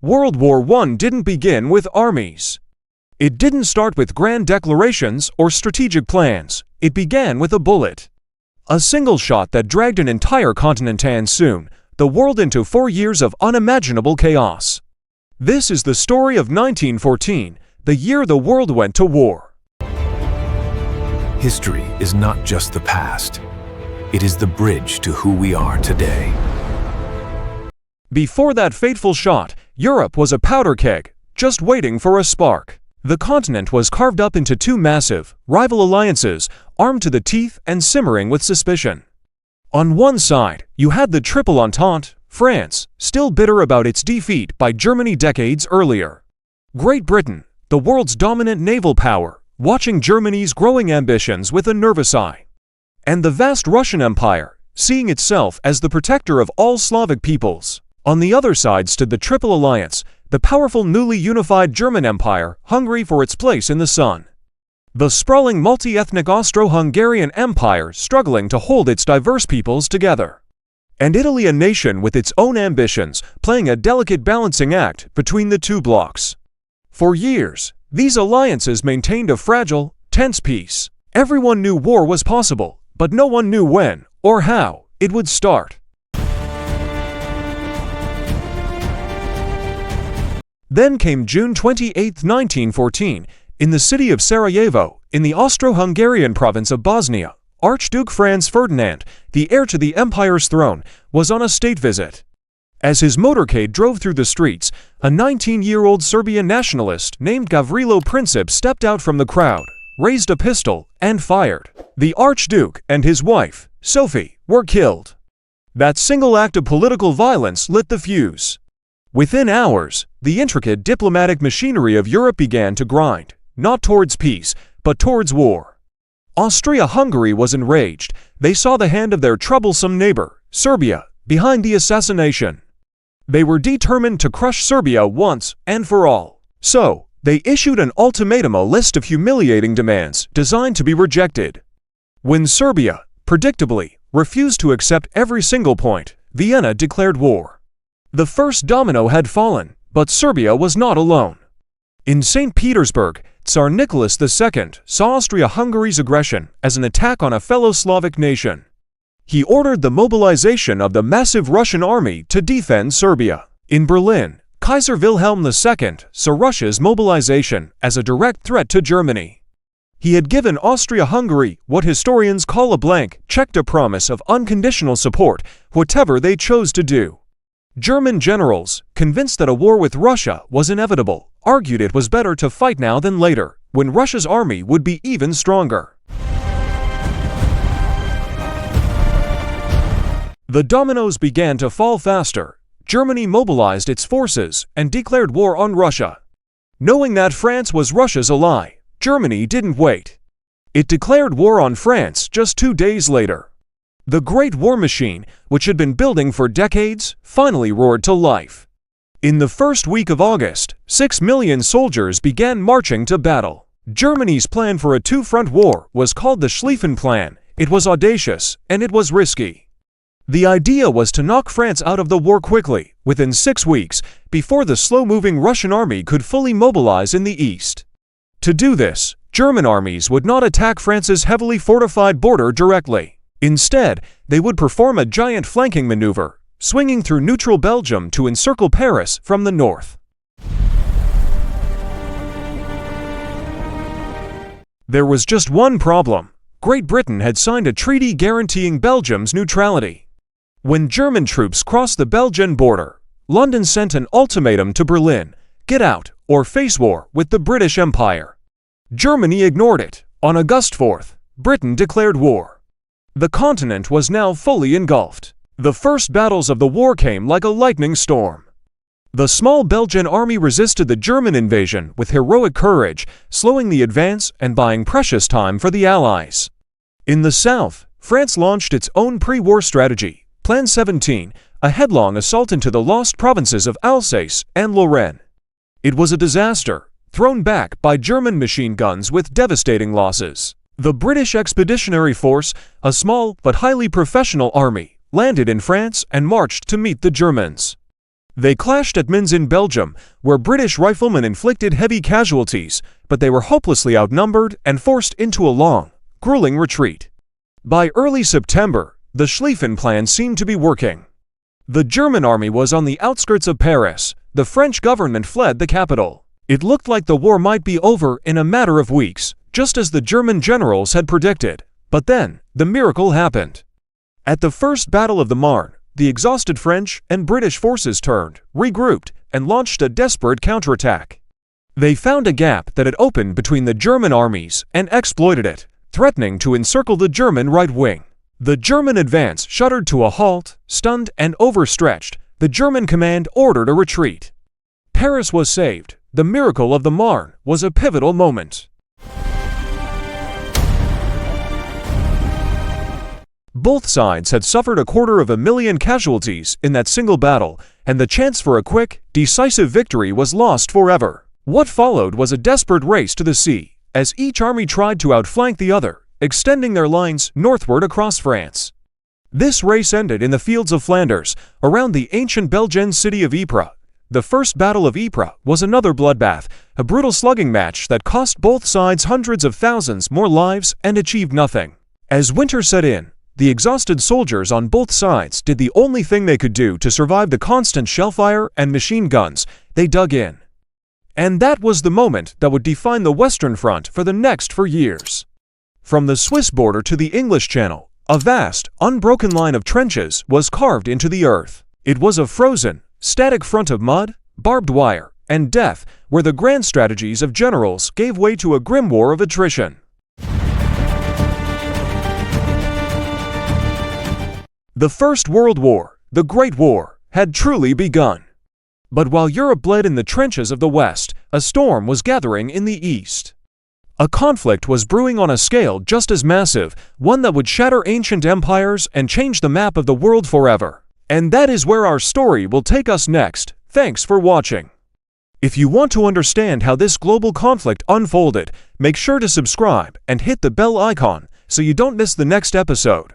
World War I didn't begin with armies. It didn't start with grand declarations or strategic plans. It began with a bullet. A single shot that dragged an entire continent and soon the world into 4 years of unimaginable chaos. This is the story of 1914, the year the world went to war. History is not just the past. It is the bridge to who we are today. Before that fateful shot, Europe was a powder keg, just waiting for a spark. The continent was carved up into two massive, rival alliances, armed to the teeth and simmering with suspicion. On one side, you had the Triple Entente, France, still bitter about its defeat by Germany decades earlier. Great Britain, the world's dominant naval power, watching Germany's growing ambitions with a nervous eye. And the vast Russian Empire, seeing itself as the protector of all Slavic peoples. On the other side stood the Triple Alliance, the powerful newly unified German Empire, hungry for its place in the sun. The sprawling multi-ethnic Austro-Hungarian Empire struggling to hold its diverse peoples together. And Italy, a nation with its own ambitions, playing a delicate balancing act between the two blocs. For years, these alliances maintained a fragile, tense peace. Everyone knew war was possible, but no one knew when or how it would start. Then came June 28, 1914, in the city of Sarajevo, in the Austro-Hungarian province of Bosnia. Archduke Franz Ferdinand, the heir to the empire's throne, was on a state visit. As his motorcade drove through the streets, a 19-year-old Serbian nationalist named Gavrilo Princip stepped out from the crowd, raised a pistol, and fired. The Archduke and his wife, Sophie, were killed. That single act of political violence lit the fuse. Within hours, the intricate diplomatic machinery of Europe began to grind, not towards peace, but towards war. Austria-Hungary was enraged. They saw the hand of their troublesome neighbor, Serbia, behind the assassination. They were determined to crush Serbia once and for all. So, they issued an ultimatum, a list of humiliating demands designed to be rejected. When Serbia, predictably, refused to accept every single point, Vienna declared war. The first domino had fallen, but Serbia was not alone. In St. Petersburg, Tsar Nicholas II saw Austria-Hungary's aggression as an attack on a fellow Slavic nation. He ordered the mobilization of the massive Russian army to defend Serbia. In Berlin, Kaiser Wilhelm II saw Russia's mobilization as a direct threat to Germany. He had given Austria-Hungary what historians call a blank check, a promise of unconditional support, whatever they chose to do. German generals, convinced that a war with Russia was inevitable, argued it was better to fight now than later, when Russia's army would be even stronger. The dominoes began to fall faster. Germany mobilized its forces and declared war on Russia. Knowing that France was Russia's ally, Germany didn't wait. It declared war on France just 2 days later. The Great War Machine, which had been building for decades, finally roared to life. In the first week of August, 6 million soldiers began marching to battle. Germany's plan for a two-front war was called the Schlieffen Plan. It was audacious, and it was risky. The idea was to knock France out of the war quickly, within 6 weeks, before the slow-moving Russian army could fully mobilize in the east. To do this, German armies would not attack France's heavily fortified border directly. Instead, they would perform a giant flanking maneuver, swinging through neutral Belgium to encircle Paris from the north. There was just one problem. Great Britain had signed a treaty guaranteeing Belgium's neutrality. When German troops crossed the Belgian border, London sent an ultimatum to Berlin: get out or face war with the British Empire. Germany ignored it. On August 4th, Britain declared war. The continent was now fully engulfed. The first battles of the war came like a lightning storm. The small Belgian army resisted the German invasion with heroic courage, slowing the advance and buying precious time for the Allies. In the south, France launched its own pre-war strategy, Plan 17, a headlong assault into the lost provinces of Alsace and Lorraine. It was a disaster, thrown back by German machine guns with devastating losses. The British Expeditionary Force, a small but highly professional army, landed in France and marched to meet the Germans. They clashed at Mins in Belgium, where British riflemen inflicted heavy casualties, but they were hopelessly outnumbered and forced into a long, grueling retreat. By early September, the Schlieffen Plan seemed to be working. The German army was on the outskirts of Paris. The French government fled the capital. It looked like the war might be over in a matter of weeks, just as the German generals had predicted. But then, the miracle happened. At the First Battle of the Marne, the exhausted French and British forces turned, regrouped, and launched a desperate counterattack. They found a gap that had opened between the German armies and exploited it, threatening to encircle the German right wing. The German advance shuddered to a halt. Stunned and overstretched, the German command ordered a retreat. Paris was saved. The miracle of the Marne was a pivotal moment. Both sides had suffered 250,000 casualties in that single battle, and the chance for a quick, decisive victory was lost forever. What followed was a desperate race to the sea, as each army tried to outflank the other, extending their lines northward across France. This race ended in the fields of Flanders, around the ancient Belgian city of Ypres. The First Battle of Ypres was another bloodbath, a brutal slugging match that cost both sides hundreds of thousands more lives and achieved nothing. As winter set in, the exhausted soldiers on both sides did the only thing they could do to survive the constant shellfire and machine guns. They dug in. And that was the moment that would define the Western Front for the next 4 years. From the Swiss border to the English Channel, a vast, unbroken line of trenches was carved into the earth. It was a frozen, static front of mud, barbed wire, and death, where the grand strategies of generals gave way to a grim war of attrition. The First World War, the Great War, had truly begun. But while Europe bled in the trenches of the West, a storm was gathering in the East. A conflict was brewing on a scale just as massive, one that would shatter ancient empires and change the map of the world forever. And that is where our story will take us next. Thanks for watching. If you want to understand how this global conflict unfolded, make sure to subscribe and hit the bell icon so you don't miss the next episode.